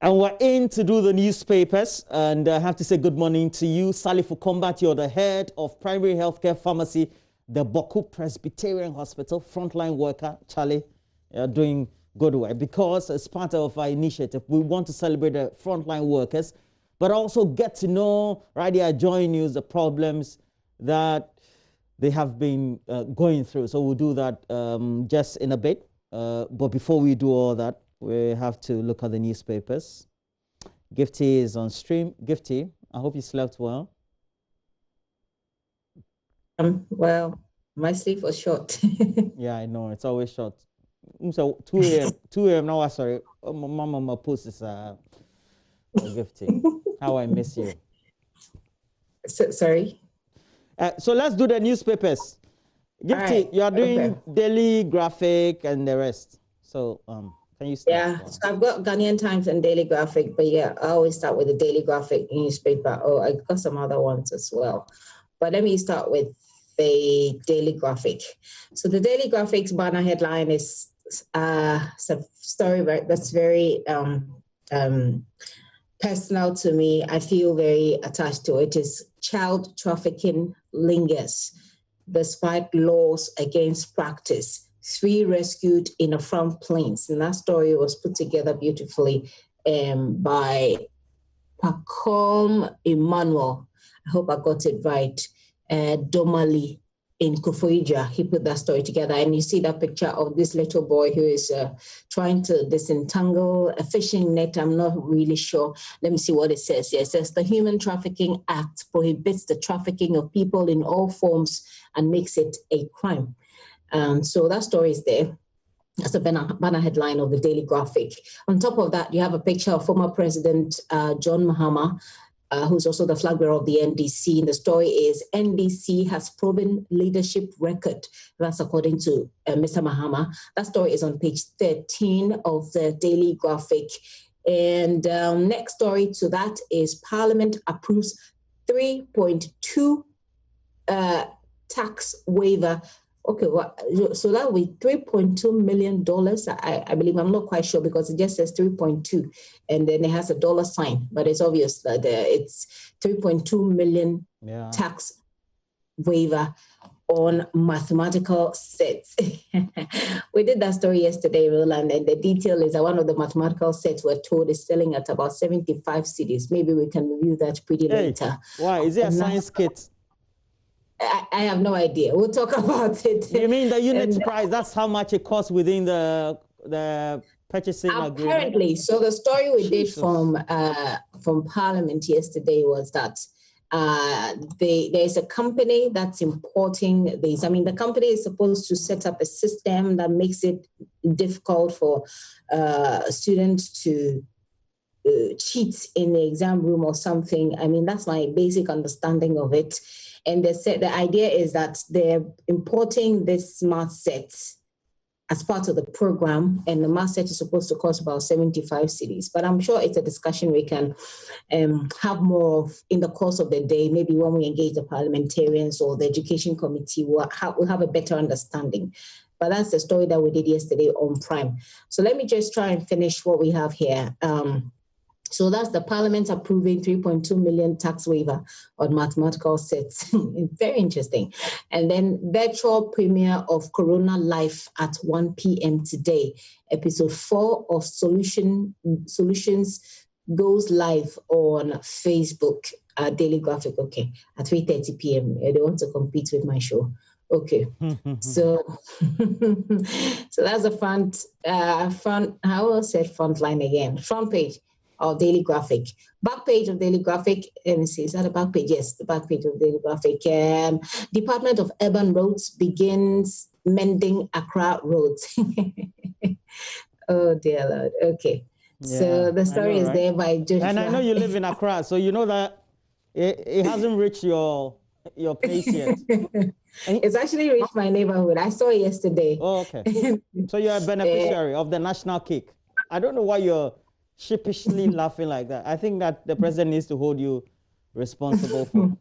And we're in to do the newspapers, and I have to say good morning to you, Sally Fukombat. You're the head of primary healthcare pharmacy, the Boku Presbyterian Hospital, frontline worker. Charlie, you're doing good work, because as part of our initiative, we want to celebrate the frontline workers, but also get to know right here at JoyNews the problems that they have been going through. So we'll do that just in a bit. But before we do all that, we have to look at the newspapers. Gifty is on stream. Gifty, I hope you slept well. Well, my sleep was short. Yeah, I know. It's always short. So 2 a.m. 2 a.m. now, sorry. Mama post is Gifty. How I miss you. Sorry? So let's do the newspapers. Gifty, right. You are doing Daily Graphic and the rest. So can you start? Yeah, so I've got Ghanaian Times and Daily Graphic, but yeah, I always start with the Daily Graphic newspaper. Oh, I got some other ones as well. But let me start with the Daily Graphic. So the Daily Graphic's banner headline is a story that's very personal to me. I feel very attached to it. Is child trafficking lingers despite laws against practice. 3 rescued in a front plains. And that story was put together beautifully by Pacom Emmanuel. I hope I got it right. Domali in Kufuija. He put that story together. And you see that picture of this little boy who is trying to disentangle a fishing net. I'm not really sure. Let me see what it says. Yeah, it says the Human Trafficking Act prohibits the trafficking of people in all forms and makes it a crime. So that story is there. That's a banner headline of the Daily Graphic. On top of that, you have a picture of former President John Mahama, who's also the flag bearer of the NDC. And the story is NDC has proven leadership record. That's according to Mr. Mahama. That story is on page 13 of the Daily Graphic. And next story to that is Parliament approves 3.2 tax waiver. Okay, well, so that will be $3.2 million. I believe, I'm not quite sure because it just says 3.2 and then it has a dollar sign, but it's obvious that it's 3.2 million tax waiver on mathematical sets. We did that story yesterday, Roland, and the detail is that one of the mathematical sets we're told is selling at about 75 cities. Maybe we can review that pretty later. Why? Is it a science kit? I have no idea. We'll talk about it. You mean the unit price? That's how much it costs within the purchasing agreement? Apparently. So the story we did from Parliament yesterday was that there's a company that's importing these. I mean, the company is supposed to set up a system that makes it difficult for students to cheat in the exam room or something. I mean, that's my basic understanding of it. And they said the idea is that they're importing this smart set as part of the program, and the math set is supposed to cost about 75 cities. But I'm sure it's a discussion we can have more of in the course of the day. Maybe when we engage the parliamentarians or the education committee, we'll have a better understanding. But that's the story that we did yesterday on Prime. So let me just try and finish what we have here. So that's the Parliament approving 3.2 million tax waiver on mathematical sets. Very interesting. And then virtual premiere of Corona Life at 1 p.m. today. Episode 4 of Solutions goes live on Facebook, Daily Graphic, okay, at 3:30 p.m. They want to compete with my show. Okay, so that's the front, how will I say front line again? Front page of Daily Graphic. Back page of Daily Graphic, let me see, is that the back page? Yes, the back page of Daily Graphic. Department of Urban Roads begins mending Accra roads. Oh, dear Lord. Okay. Yeah, so the story is there by Joshua. And I know you live in Accra, so you know that it hasn't reached your place yet. It's actually reached my neighborhood. I saw it yesterday. Oh, okay. So you're a beneficiary of the national cake. I don't know why you're sheepishly laughing like that. I think that the president needs to hold you responsible for.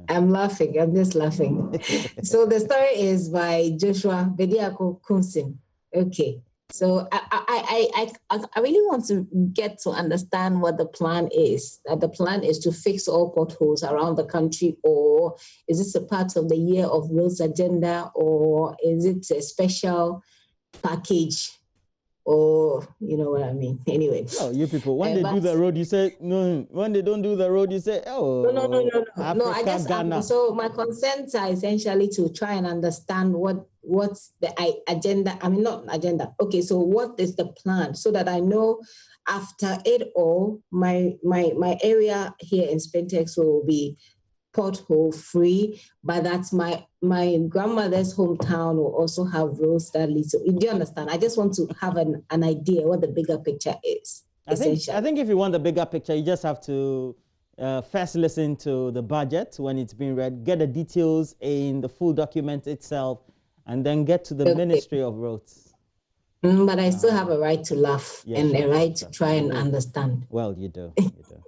I'm laughing. I'm just laughing. So the story is by Joshua Bediako Kunsin. Okay. So I really want to get to understand what the plan is. The plan is to fix all potholes around the country, or is this a part of the Year of Roads agenda, or is it a special package? Or you know what I mean. Anyway. Oh, you people, when they do the road, you say no. When they don't do the road, you say, oh, no. Africa, I just Ghana. So my concerns are essentially to try and understand what's the agenda. I mean, not agenda. Okay, so what is the plan, so that I know after it all, my area here in Spintex will be pothole free, but that's my grandmother's hometown will also have roads that lead to. Do you understand? I just want to have an idea what the bigger picture is. I think if you want the bigger picture, you just have to first listen to the budget when it's being read, get the details in the full document itself, and then get to the Ministry of Roads. But I still have a right to laugh and a right to try and understand. Well, you do. You do.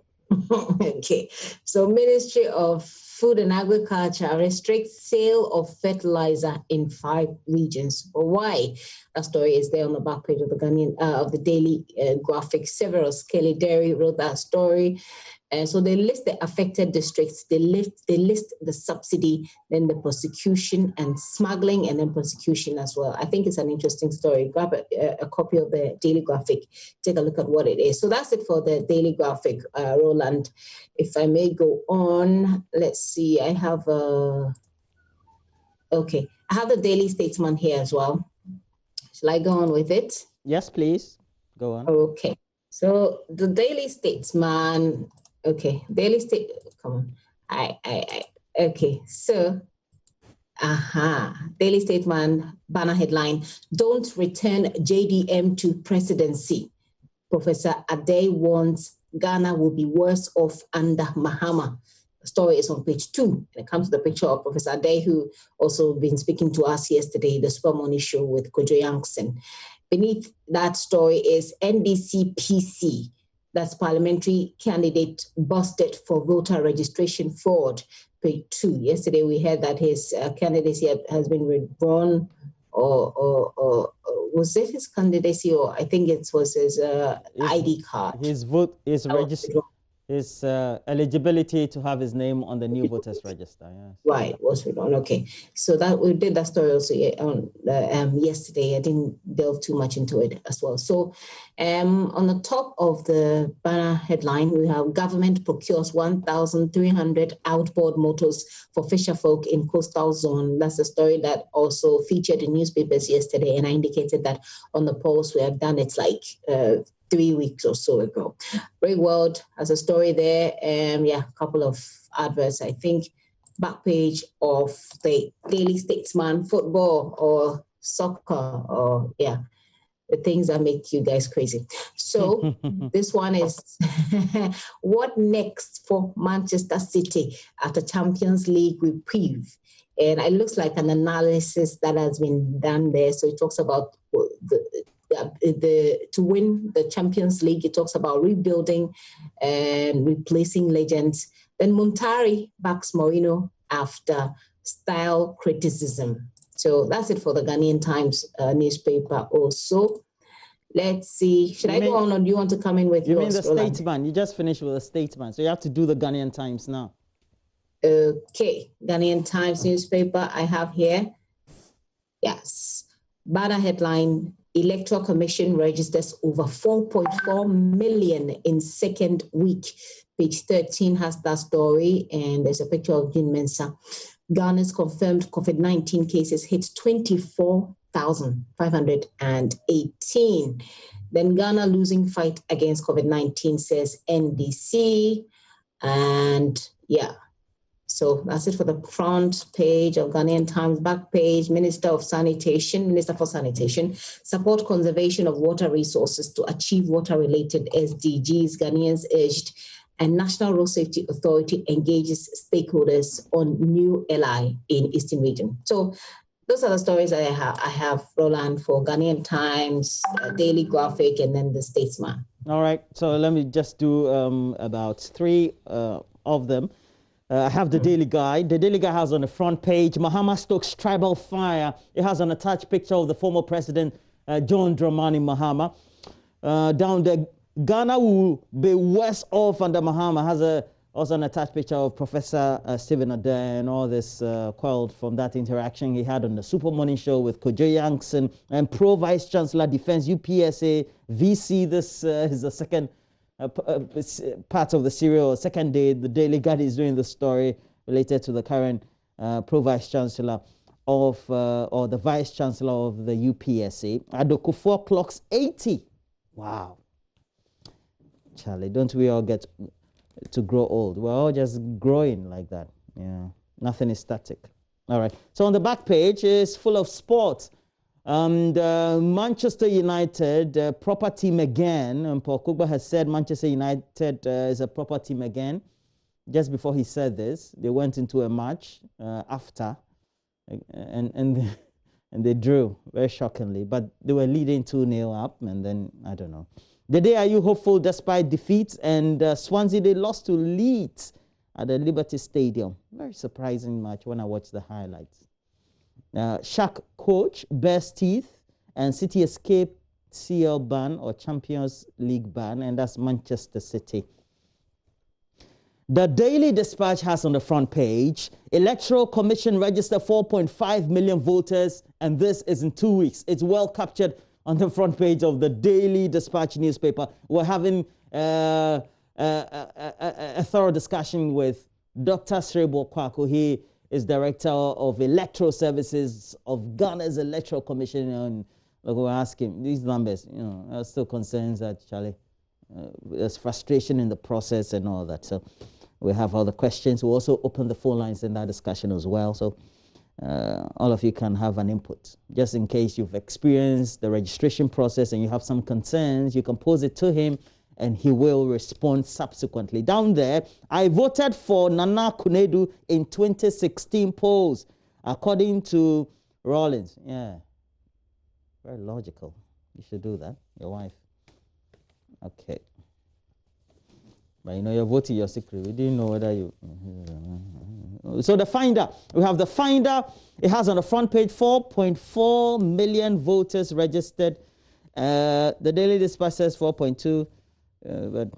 Okay, so Ministry of Food and Agriculture restricts sale of fertilizer in 5 regions. Why? That story is there on the back page of the Ghanaian of the Daily Graphic. Several Skelly Dairy wrote that story. And so they list the affected districts, they list the subsidy, then the prosecution and smuggling, and then prosecution as well. I think it's an interesting story. Grab a copy of the Daily Graphic, take a look at what it is. So that's it for the Daily Graphic, Roland. If I may go on, let's see. I have I have the Daily Statesman here as well. Shall I go on with it? Yes, please. Go on. Okay. So the Daily Statesman. Okay, Daily State. Come on. Okay. So, Daily Statesman banner headline: Don't return JDM to presidency. Professor Ade warns Ghana will be worse off under Mahama. The story is on page 2. And it comes to the picture of Professor Ade, who also been speaking to us yesterday, the Super Money Show with Kojo Yankson. Beneath that story is NDC PC. That's parliamentary candidate busted for voter registration fraud. Page 2. Yesterday we heard that his candidacy has been withdrawn, or was it his candidacy, or I think it was his ID card. His vote is registered. His eligibility to have his name on the new voters register. Yes. Right, was withdrawn. Okay, so that we did that story also on yesterday. I didn't delve too much into it as well. So, on the top of the banner headline, we have government procures 1,300 outboard motors for fisherfolk in coastal zone. That's a story that also featured in newspapers yesterday, and I indicated that on the post we have done it like 3 weeks or so ago. Ray World has a story there. A couple of adverts, I think. Back page of the Daily Statesman, football or soccer, or the things that make you guys crazy. So this one is what next for Manchester City after Champions League reprieve? And it looks like an analysis that has been done there. So it talks about to win the Champions League. It talks about rebuilding and replacing legends. Then Montari backs Mourinho after style criticism. So that's it for the Ghanaian Times newspaper also. Let's see. Should I go on, or do you want to come in with yours? You mean the Statesman? You just finished with the Statesman. So you have to do the Ghanaian Times now. Okay. Ghanaian Times newspaper I have here. Yes. Banner headline: Electoral Commission registers over 4.4 million in second week. Page 13 has that story, and there's a picture of Jean Mensah. Ghana's confirmed COVID-19 cases hit 24,518. Then Ghana losing fight against COVID-19, says NDC. And so that's it for the front page of Ghanaian Times. Back page: Minister for Sanitation, support conservation of water resources to achieve water-related SDGs, Ghanaians urged. And National Road Safety Authority engages stakeholders on new LI in Eastern Region. So those are the stories that I have, Roland, for Ghanaian Times, Daily Graphic, and then the Statesman. All right. So let me just do about 3 of them. I have the Daily Guide. The Daily Guide has on the front page, Mahama stokes tribal fire. It has an attached picture of the former president John Dramani Mahama. Down there, Ghana will be worse off under Mahama. Has also an attached picture of Professor Stephen Adair and all this quelled from that interaction he had on the Super Morning Show with Kojo Yankson and Pro Vice Chancellor Defense UPSA VC. This is the second part of the serial, second day. The Daily Guide is doing the story related to the current Pro Vice Chancellor of or the Vice Chancellor of the UPSA. Adokufo clocks 80. Wow. Charlie, don't we all get to grow old? We're all just growing like that. Yeah, nothing is static. All right. So on the back page is full of sports. And Manchester United, proper team again. And Paul Pogba has said Manchester United is a proper team again. Just before he said this, they went into a match after, and they drew very shockingly. But they were leading 2-0 up, and then I don't know. The day are you hopeful despite defeats? And Swansea, they lost to Leeds at the Liberty Stadium. Very surprising match when I watched the highlights. Shaq coach, best teeth, and City escaped CL ban or Champions League ban, and that's Manchester City. The Daily Dispatch has on the front page, Electoral Commission registered 4.5 million voters, and this is in 2 weeks. It's well captured on the front page of the Daily Dispatch newspaper. We're having a thorough discussion with Dr. Srebo Kwaku. He is Director of Electoral Services of Ghana's Electoral Commission. And like we're asking, these numbers, are still concerns that, Charlie, there's frustration in the process and all that. So we have other questions. We'll also open the phone lines in that discussion as well. So all of you can have an input. Just in case you've experienced the registration process and you have some concerns, you can pose it to him and he will respond subsequently. Down there, I voted for Nana Kunedu in 2016 polls, according to Rollins. Yeah, very logical. You should do that, your wife. Okay. But you're voting your secret. We didn't know whether you... So the Finder. We have the Finder. It has on the front page 4.4 million voters registered. The Daily Dispatch says 4.2. But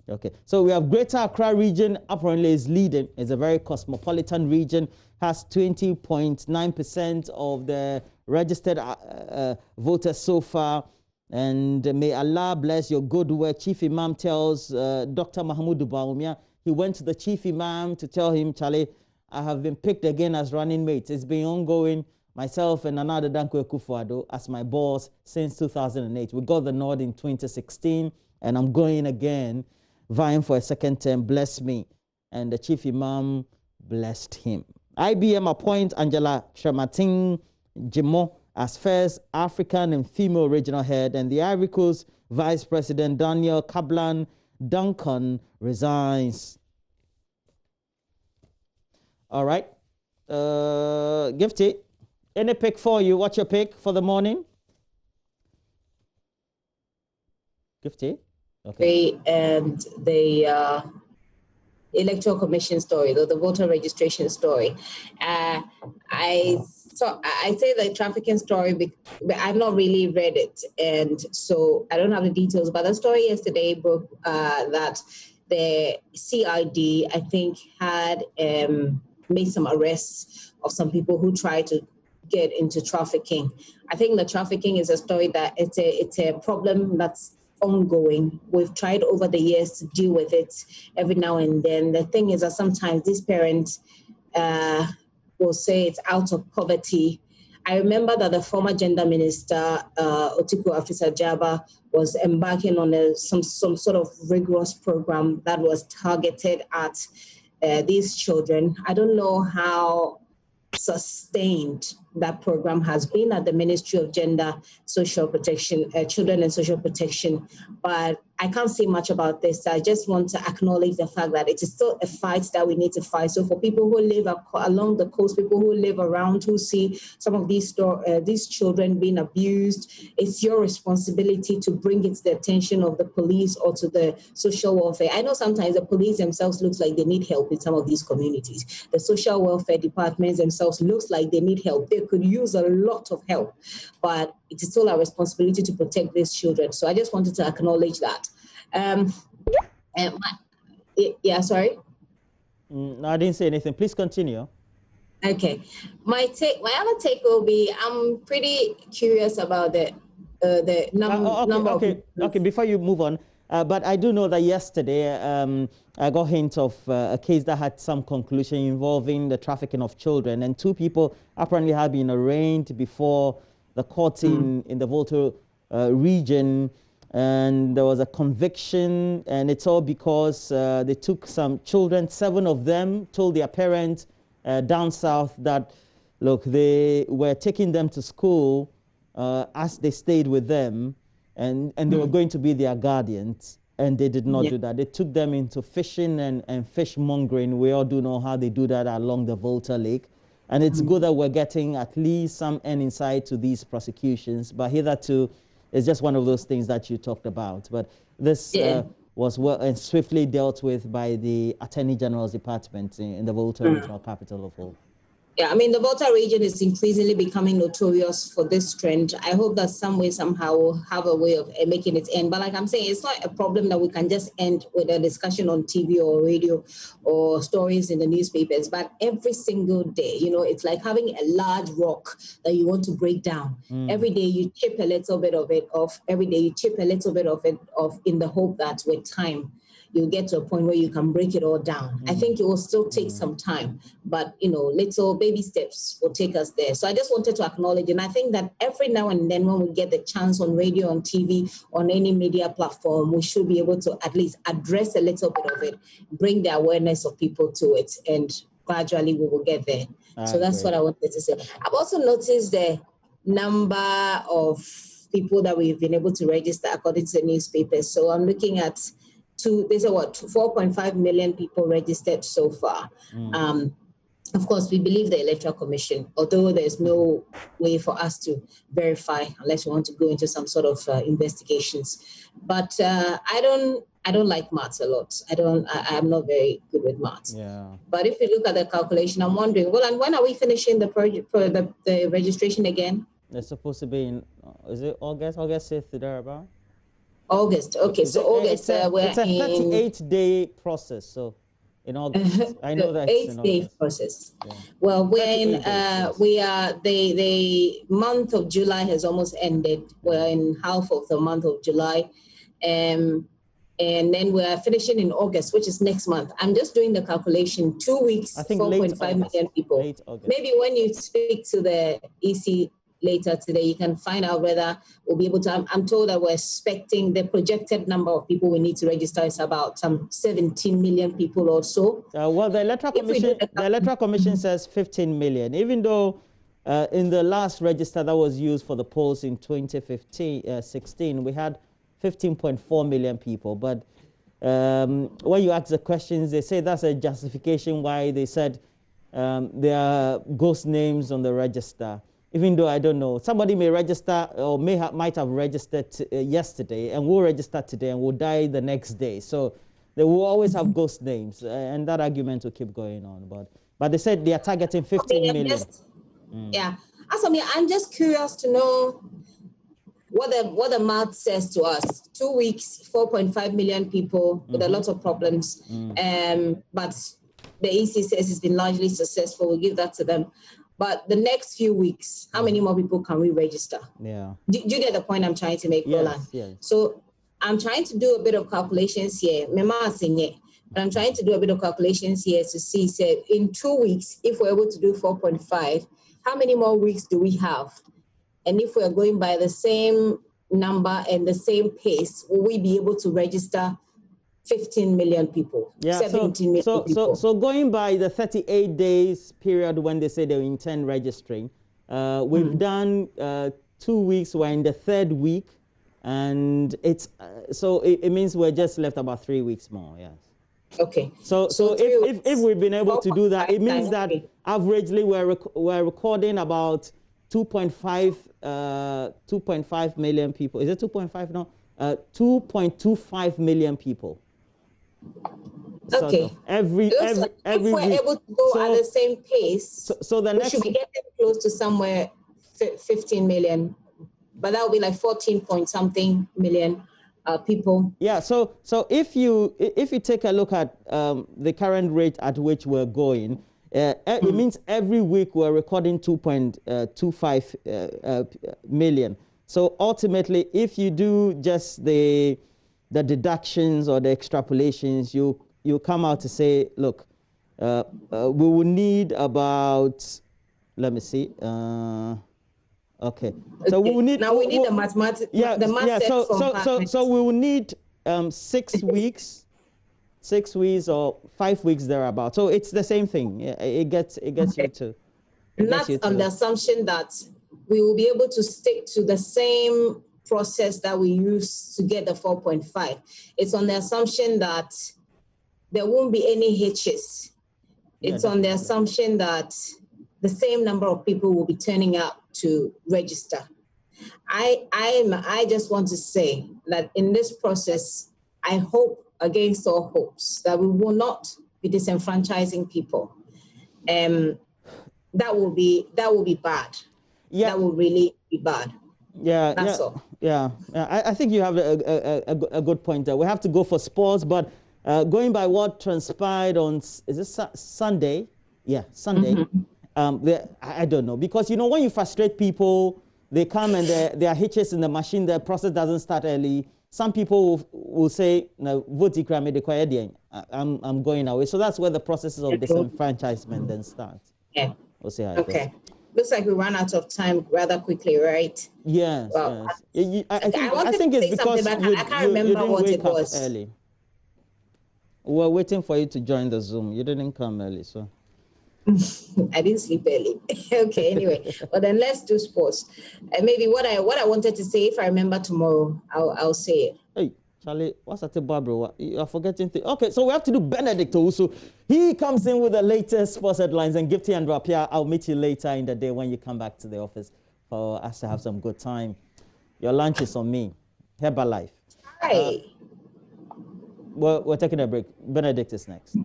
okay. So we have Greater Accra region apparently is leading. It's a very cosmopolitan region. Has 20.9% of the registered voters so far. And may Allah bless your good work. Chief Imam tells Dr. Mahmoud Baumia, he went to the Chief Imam to tell him, Charlie, I have been picked again as running mate. It's been ongoing, myself and another Danko Kufuado as my boss since 2008. We got the nod in 2016, and I'm going again, vying for a second term. Bless me. And the Chief Imam blessed him. IBM appoint Angela Trematin Jimo as first African and female regional head, and the Ivory Coast Vice President Daniel Kablan Duncan resigns. All right. Gifty, any pick for you? What's your pick for the morning? Gifty? Okay. And the Electoral Commission story, the voter registration story. So I say the trafficking story, but I've not really read it, and so I don't have the details. But the story yesterday broke that the CID, I think, had made some arrests of some people who tried to get into trafficking. I think the trafficking is a story that it's a problem that's ongoing. We've tried over the years to deal with it every now and then. The thing is that sometimes these parents will say it's out of poverty. I remember that the former gender minister, Otiku Afisa-Jaba, was embarking on some sort of rigorous program that was targeted at these children. I don't know how sustained that program has been at the Ministry of Gender, Social Protection, Children and Social Protection, but I can't say much about this. I just want to acknowledge the fact that it is still a fight that we need to fight. So for people who live along the coast, people who live around, who see some of these children being abused, it's your responsibility to bring it to the attention of the police or to the social welfare. I know sometimes the police themselves looks like they need help in some of these communities. The social welfare departments themselves looks like they need help. they could use a lot of help, but it is still our responsibility to protect these children. So I just wanted to acknowledge that. Yeah, sorry. No, I didn't say anything. Please continue. Okay, my other take will be, I'm pretty curious about the number of. Okay. Before you move on, but I do know that yesterday I got hint of a case that had some conclusion involving the trafficking of children, and 2 people apparently have been arraigned before the court in the Volta region, and there was a conviction, and it's all because they took some children. 7 of them told their parents down south that, look, they were taking them to school as they stayed with them, and they were going to be their guardians, and they did not do that. They took them into fishing and fish mongering. We all do know how they do that along the Volta Lake. And it's good that we're getting at least some end insight to these prosecutions. But hitherto, it's just one of those things that you talked about. But this was well and swiftly dealt with by the Attorney General's Department in the Volta Regional Capital of Volta. Yeah, I mean, the Volta region is increasingly becoming notorious for this trend. I hope that some way, somehow, we'll have a way of making it end. But like I'm saying, it's not a problem that we can just end with a discussion on TV or radio or stories in the newspapers. But every single day, you know, it's like having a large rock that you want to break down. Every day you chip a little bit of it off. Every day you chip a little bit of it off in the hope that with time, you'll get to a point where you can break it all down. I think it will still take some time, but, you know, little baby steps will take us there. So I just wanted to acknowledge, and I think that every now and then when we get the chance on radio, on TV, on any media platform, we should be able to at least address a little bit of it, bring the awareness of people to it, and gradually we will get there. So that's what I wanted to say. I've also noticed the number of people that we've been able to register according to the newspapers. So I'm looking at there's 4.5 million people registered so far. Of course, we believe the Electoral Commission, although there's no way for us to verify unless we want to go into some sort of investigations. But I don't like maths a lot. I'm not very good with maths. Yeah. But if you look at the calculation, I'm wondering, well, and when are we finishing the registration again? It's supposed to be in, is it August 6th, thereabout? August. Okay, so August. It's a 38-day process. So in August, I know that it's 8-day process. Yeah. Well, when we are the month of July has almost ended. We're in half of the month of July, and then we're finishing in August, which is next month. I'm just doing the calculation. 2 weeks, 4.5 million people. Maybe when you speak to the EC later today, you can find out whether we'll be able to. I'm told that we're expecting the projected number of people we need to register is about some 17 million people or so. Well, the Electoral Commission says 15 million, even though in the last register that was used for the polls in 2016, we had 15.4 million people. But when you ask the questions, they say that's a justification why they said there are ghost names on the register. Even though I don't know, somebody may register or might have registered yesterday and will register today and will die the next day. So they will always have ghost names, and that argument will keep going on. But they said they are targeting 15 million. Yeah, as for me, I'm just curious to know what the math says to us. 2 weeks, 4.5 million people with a lot of problems, but the EC says it's been largely successful. We'll give that to them. But the next few weeks, how many more people can we register? Yeah. Do you get the point I'm trying to make, Roland? Yes. So I'm trying to do a bit of calculations here. But I'm trying to do a bit of calculations here to see, say, in 2 weeks, if we're able to do 4.5, how many more weeks do we have? And if we're going by the same number and the same pace, will we be able to register 15 million people, 17 million people? So going by the 38 days period when they say they intend registering, we've done 2 weeks, we're in the 3rd week, and it's so it means we're just left about 3 weeks more, yes. Okay. So if we've been able to do that, it means that averagely we're recording about 2.5 million people. Is it 2.5 now? 2.25 million people. Okay. Every if we're week. able to go at the same pace, so the we should be getting close to somewhere 15 million, but that would be like 14 point something million people. Yeah. So if you take a look at the current rate at which we're going, it means every week we're recording 2.25 million. So ultimately, if you do just the deductions or the extrapolations, you come out to say, look, we will need about, let me see. Okay. So we will need. Now we need the mathematics. Yeah. Yeah. So we will need 6 weeks. 6 weeks or 5 weeks thereabout. So it's the same thing. It gets you to. And that's on the assumption that we will be able to stick to the same process that we used to get the 4.5. It's on the assumption that there won't be any hitches. It's on the assumption that the same number of people will be turning up to register. I just want to say that in this process, I hope against all hopes that we will not be disenfranchising people. That will be bad. Yeah. That will really be bad. Yeah. That's all. Yeah. I think you have a good point there. We have to go for sports, but going by what transpired on, is this Sunday? Yeah, Sunday. I don't know, because when you frustrate people, they come and there are hitches in the machine. The process doesn't start early. Some people will say, "No, vote I'm going away." So that's where the processes of disenfranchisement then start. Yeah. We'll see how it goes. Looks like we ran out of time rather quickly, right? Yes. Well, yes. I I think it's because I can't remember what it was. Early. We're waiting for you to join the Zoom. You didn't come early, so. I didn't sleep early. Okay, anyway. Well, then let's do sports. Maybe what I wanted to say, if I remember tomorrow, I'll say it. Hey, Charlie, what's that, Barbara? You are forgetting things. Okay, so we have to do Benedict also. He comes in with the latest sports headlines, and Gifty and Rapia, I'll meet you later in the day when you come back to the office for us to have some good time. Your lunch is on me. Herbalife. Hi. We're taking a break. Benedict is next.